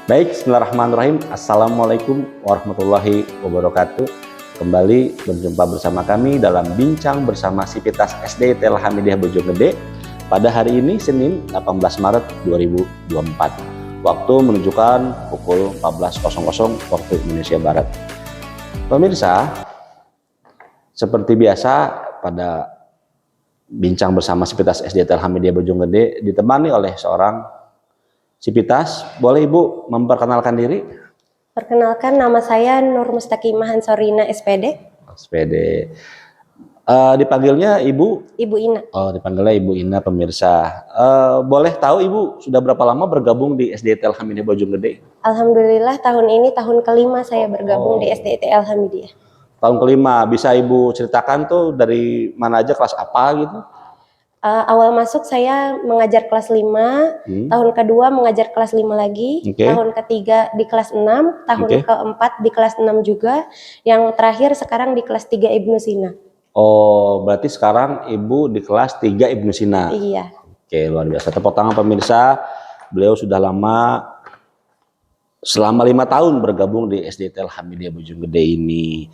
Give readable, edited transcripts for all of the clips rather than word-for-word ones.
Baik, bismillahirrahmanirrahim. Assalamualaikum warahmatullahi wabarakatuh. Kembali berjumpa bersama kami dalam Bincang Bersama Sivitas SD TL Hamidiyah Bojonggede pada hari ini Senin 18 Maret 2024. Waktu menunjukkan pukul 14.00 waktu Indonesia Barat. Pemirsa, seperti biasa pada Bincang Bersama Sivitas SD TL Hamidiyah Bojonggede ditemani oleh seorang Sivitas. Boleh Ibu memperkenalkan diri? Perkenalkan, nama saya Nur Mustaqimah Hansorina SPD. SPD. Dipanggilnya Ibu? Ibu Ina. Oh, dipanggilnya Ibu Ina, pemirsa. Boleh tahu Ibu sudah berapa lama bergabung di SDT Hamidiyah Bojonggede? Alhamdulillah tahun ini tahun kelima saya bergabung di SDT Hamidiyah. Tahun kelima, bisa Ibu ceritakan tuh dari mana aja, kelas apa gitu? Awal masuk saya mengajar kelas 5, tahun kedua mengajar kelas 5 lagi, tahun ketiga di kelas 6, tahun keempat di kelas 6 juga, yang terakhir sekarang di kelas 3 Ibnu Sina. Oh, berarti sekarang Ibu di kelas 3 Ibnu Sina. Iya. Oke, luar biasa. Tepuk tangan pemirsa, beliau sudah lama, selama 5 tahun bergabung di SDT Hamidiyah Bojonggede ini.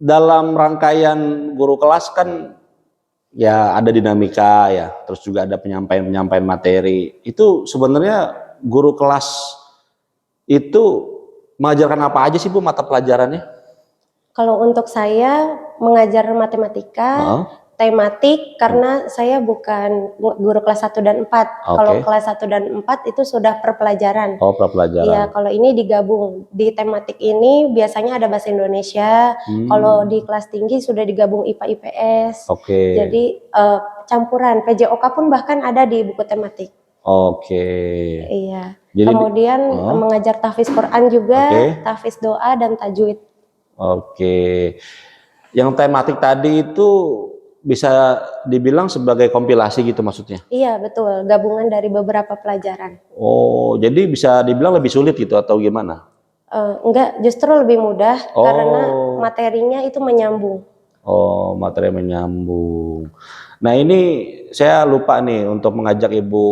Dalam rangkaian guru kelas kan ya ada dinamika ya, terus juga ada penyampaian materi. Itu sebenarnya guru kelas itu mengajarkan apa aja sih Bu mata pelajarannya? Kalau untuk saya mengajar matematika, tematik, karena saya bukan guru kelas 1 dan 4. Kalau kelas 1 dan 4 itu sudah per pelajaran. Oh, per pelajaran. Iya, kalau ini digabung. Di tematik ini biasanya ada bahasa Indonesia. Kalau di kelas tinggi sudah digabung IPA IPS. Jadi campuran. PJOK pun bahkan ada di buku tematik. Iya. Jadi, kemudian mengajar tahfiz Quran juga, tahfiz doa dan tajwid. Yang tematik tadi itu bisa dibilang sebagai kompilasi gitu maksudnya? Iya, betul, gabungan dari beberapa pelajaran. Oh, jadi bisa dibilang lebih sulit gitu atau gimana? Enggak, justru lebih mudah karena materinya itu menyambung. Oh, materi menyambung. Nah, ini saya lupa nih untuk mengajak Ibu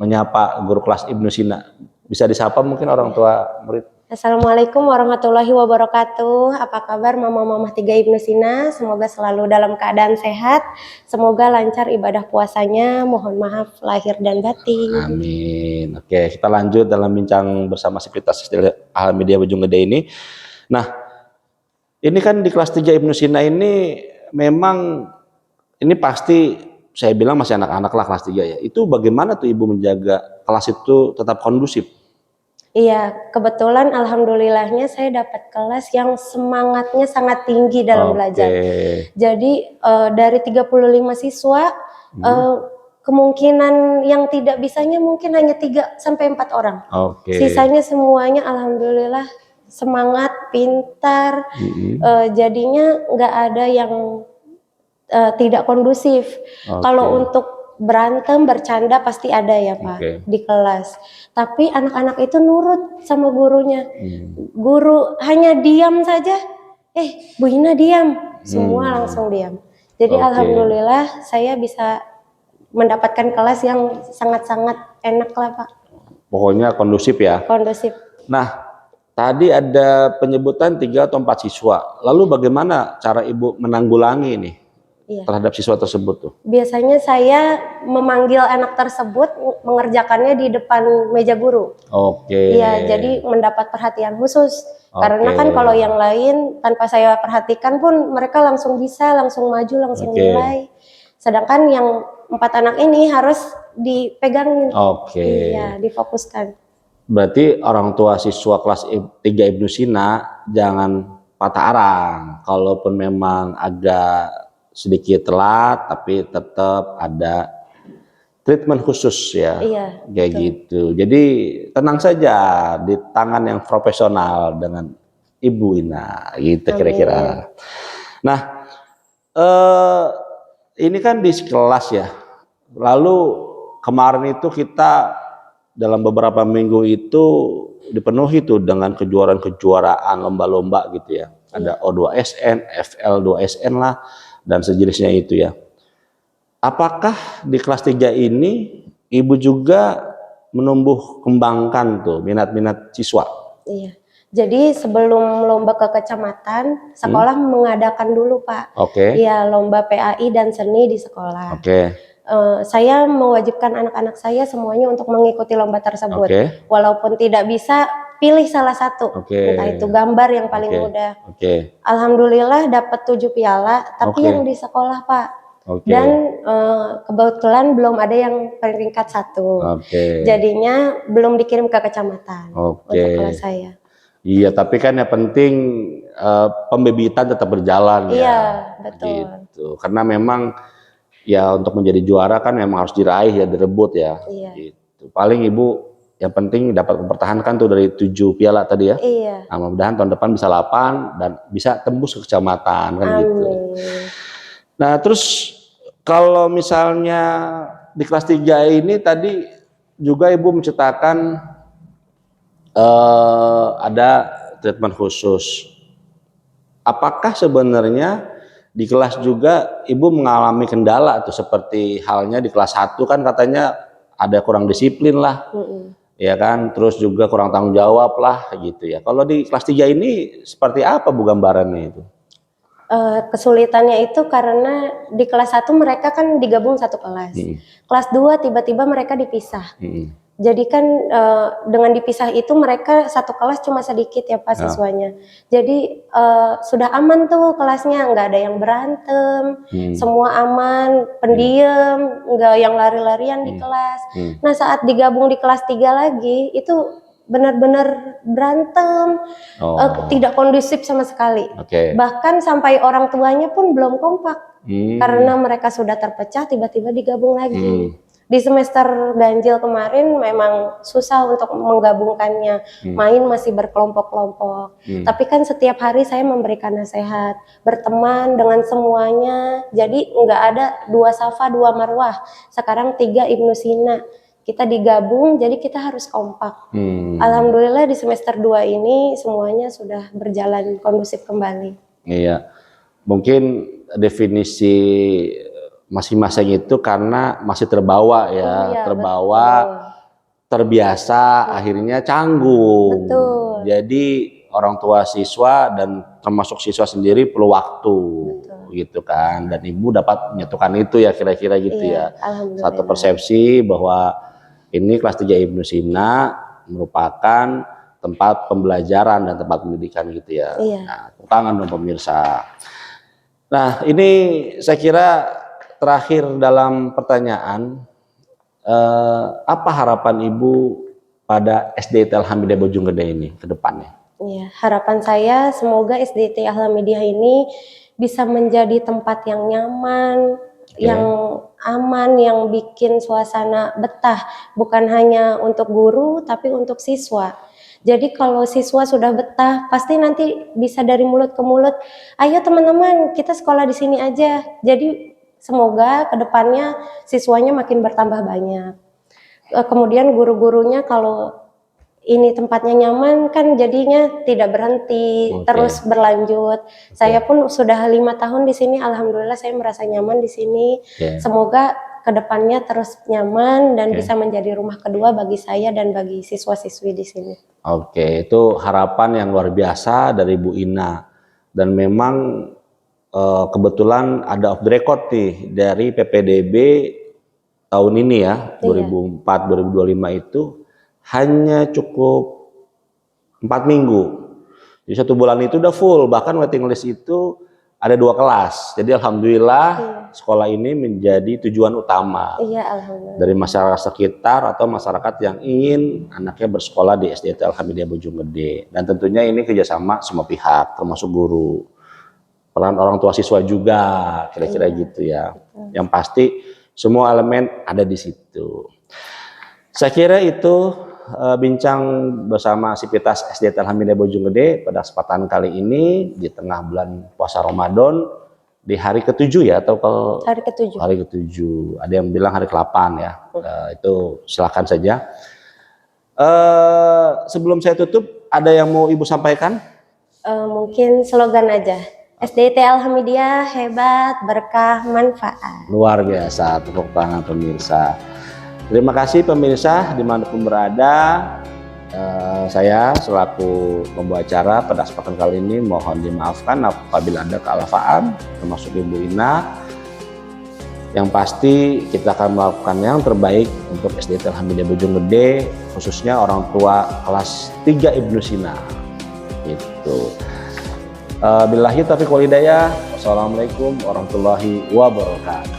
menyapa guru kelas Ibnu Sina. Bisa disapa mungkin orang tua murid? Assalamualaikum warahmatullahi wabarakatuh. Apa kabar mama-mama 3 Ibnu Sina? Semoga selalu dalam keadaan sehat. Semoga lancar ibadah puasanya. Mohon maaf lahir dan batin. Amin. Oke, kita lanjut dalam bincang bersama Sivitas Hamidiyah Bojonggede ini. Nah, ini kan di kelas 3 Ibnu Sina ini memang ini pasti saya bilang masih anak-anak lah kelas 3 ya. Itu bagaimana tuh Ibu menjaga kelas itu tetap kondusif? Iya, kebetulan alhamdulillahnya saya dapat kelas yang semangatnya sangat tinggi dalam belajar. Jadi dari 35 siswa, kemungkinan yang tidak bisanya mungkin hanya 3-4 orang. Sisanya semuanya alhamdulillah semangat, pintar, jadinya nggak ada yang tidak kondusif. Kalau untuk berantem, bercanda pasti ada ya Pak di kelas. Tapi anak-anak itu nurut sama gurunya. Guru hanya diam saja, Bu Ina diam, semua langsung diam. Jadi alhamdulillah saya bisa mendapatkan kelas yang sangat-sangat enak lah Pak. Pokoknya kondusif ya? Kondusif. Nah, tadi ada penyebutan 3 atau 4 siswa. Lalu bagaimana cara Ibu menanggulangi ini? Terhadap siswa tersebut tuh? Biasanya saya memanggil anak tersebut, mengerjakannya di depan meja guru. Iya, jadi mendapat perhatian khusus. Karena kan kalau yang lain tanpa saya perhatikan pun mereka langsung bisa, langsung maju, langsung nilai. Sedangkan yang 4 anak ini harus dipegangin. Iya, difokuskan. Berarti orang tua siswa kelas 3 Ibnu Sina jangan patah arang. Kalaupun memang agak sedikit telat, tapi tetap ada treatment khusus ya, kayak gitu. Jadi tenang saja di tangan yang profesional dengan Ibu Ina, gitu kira-kira. Nah, ini kan di kelas ya. Lalu kemarin itu kita dalam beberapa minggu itu dipenuhi tuh dengan kejuaraan-kejuaraan lomba-lomba gitu ya. Ada O2SN, FL2SN lah, dan sejenisnya itu ya. Apakah di kelas 3 ini Ibu juga menumbuh kembangkan tuh minat-minat siswa? Iya. Jadi sebelum lomba ke kecamatan, sekolah mengadakan dulu, Pak. Oke. Iya, lomba PAI dan seni di sekolah. Oke. Saya mewajibkan anak-anak saya semuanya untuk mengikuti lomba tersebut. Oke. Walaupun tidak bisa, pilih salah satu. Oke. Entah itu gambar yang paling mudah. Oke. Alhamdulillah dapat 7 piala, tapi yang di sekolah, Pak. Oke. Dan kebetulan belum ada yang peringkat 1. Oke. Jadinya belum dikirim ke kecamatan Oke. untuk kelas saya. Iya, tapi kan yang penting pembibitan tetap berjalan ya. Iya, betul. Gitu. Karena memang ya untuk menjadi juara kan memang harus diraih ya, direbut ya. Iya. Gitu. Paling Ibu yang penting dapat mempertahankan tuh dari 7 piala tadi ya. Iya. Nah, mudah-mudahan tahun depan bisa 8 dan bisa tembus ke kecamatan kan. Amin. Gitu. Nah, terus kalau misalnya di kelas 3 ini tadi juga Ibu menceritakan ada treatment khusus. Apakah sebenarnya di kelas juga Ibu mengalami kendala tuh seperti halnya di kelas 1 kan katanya ada kurang disiplin lah, ya kan, terus juga kurang tanggung jawab lah gitu ya. Kalau di kelas 3 ini seperti apa Bu gambarannya itu? Kesulitannya itu karena di kelas 1 mereka kan digabung satu kelas. Kelas 2 tiba-tiba mereka dipisah. Jadi kan dengan dipisah itu mereka satu kelas cuma sedikit ya Pak siswanya. Jadi sudah aman tuh kelasnya, nggak ada yang berantem, semua aman, pendiam, nggak yang lari-larian di kelas. Nah saat digabung di kelas 3 lagi itu benar-benar berantem, tidak kondusif sama sekali. Bahkan sampai orang tuanya pun belum kompak karena mereka sudah terpecah tiba-tiba digabung lagi. Di semester ganjil kemarin memang susah untuk menggabungkannya, main masih berkelompok-kelompok. Tapi kan setiap hari saya memberikan nasihat, berteman dengan semuanya. Jadi nggak ada 2 Safa 2 Marwah, sekarang 3 Ibnu Sina. Kita digabung, jadi kita harus kompak. Alhamdulillah di semester 2 ini semuanya sudah berjalan kondusif kembali. Iya, mungkin definisi masing-masing itu karena masih terbawa ya, terbawa, terbiasa, akhirnya canggung. Jadi orang tua siswa dan termasuk siswa sendiri perlu waktu, gitu kan. Dan Ibu dapat menyatukan itu ya kira-kira gitu ya. Satu persepsi bahwa ini kelas 3 Ibnu Sina merupakan tempat pembelajaran dan tempat pendidikan gitu ya. Nah, tangan dong pemirsa. Nah, ini saya kira terakhir dalam pertanyaan, apa harapan Ibu pada SDIT Alhamidiyah Bojonggede ini ke depannya? Ya, harapan saya semoga SDIT Alhamidiyah ini bisa menjadi tempat yang nyaman, yang aman, yang bikin suasana betah, bukan hanya untuk guru tapi untuk siswa. Jadi kalau siswa sudah betah, pasti nanti bisa dari mulut ke mulut, ayo teman-teman kita sekolah di sini aja. Jadi semoga kedepannya siswanya makin bertambah banyak. Kemudian guru-gurunya kalau ini tempatnya nyaman kan jadinya tidak berhenti, terus berlanjut. Saya pun sudah 5 tahun di sini, alhamdulillah saya merasa nyaman di sini. Semoga kedepannya terus nyaman dan bisa menjadi rumah kedua bagi saya dan bagi siswa-siswi di sini. Oke, itu harapan yang luar biasa dari Bu Ina. Dan memang kebetulan ada off the record nih dari PPDB tahun ini ya, 2004-2025 itu hanya cukup 4 minggu. Jadi 1 bulan itu udah full, bahkan waiting list itu ada 2 kelas. Jadi alhamdulillah sekolah ini menjadi tujuan utama dari masyarakat sekitar atau masyarakat yang ingin anaknya bersekolah di SDIT Alhamidiyah Bojonggede. Dan tentunya ini kerjasama semua pihak, termasuk guru, peran orang tua siswa juga, kira-kira gitu ya. Yang pasti semua elemen ada di situ. Saya kira itu bincang bersama Sivitas SDIT Alhamidiyah Bojonggede pada kesempatan kali ini di tengah bulan puasa Ramadan di hari ke-7 ya, atau hari ke-7. Hari ke-7. Ada yang bilang hari ke-8 ya. Itu silakan saja. Sebelum saya tutup, ada yang mau Ibu sampaikan? Mungkin slogan aja. SDIT Alhamidiyah hebat, berkah, manfaat. Luar biasa, tepuk tangan pemirsa. Terima kasih pemirsa dimanapun berada. Saya selaku pembawa acara pada kesempatan kali ini mohon dimaafkan apabila ada kealfaan, termasuk Ibu Ina. Yang pasti kita akan melakukan yang terbaik untuk SDT Alhamdulillah Bojonggede, khususnya orang tua kelas 3 Ibnu Sina. Gitu. Billahi taufiq wal hidayah. Wassalamualaikum warahmatullahi wabarakatuh.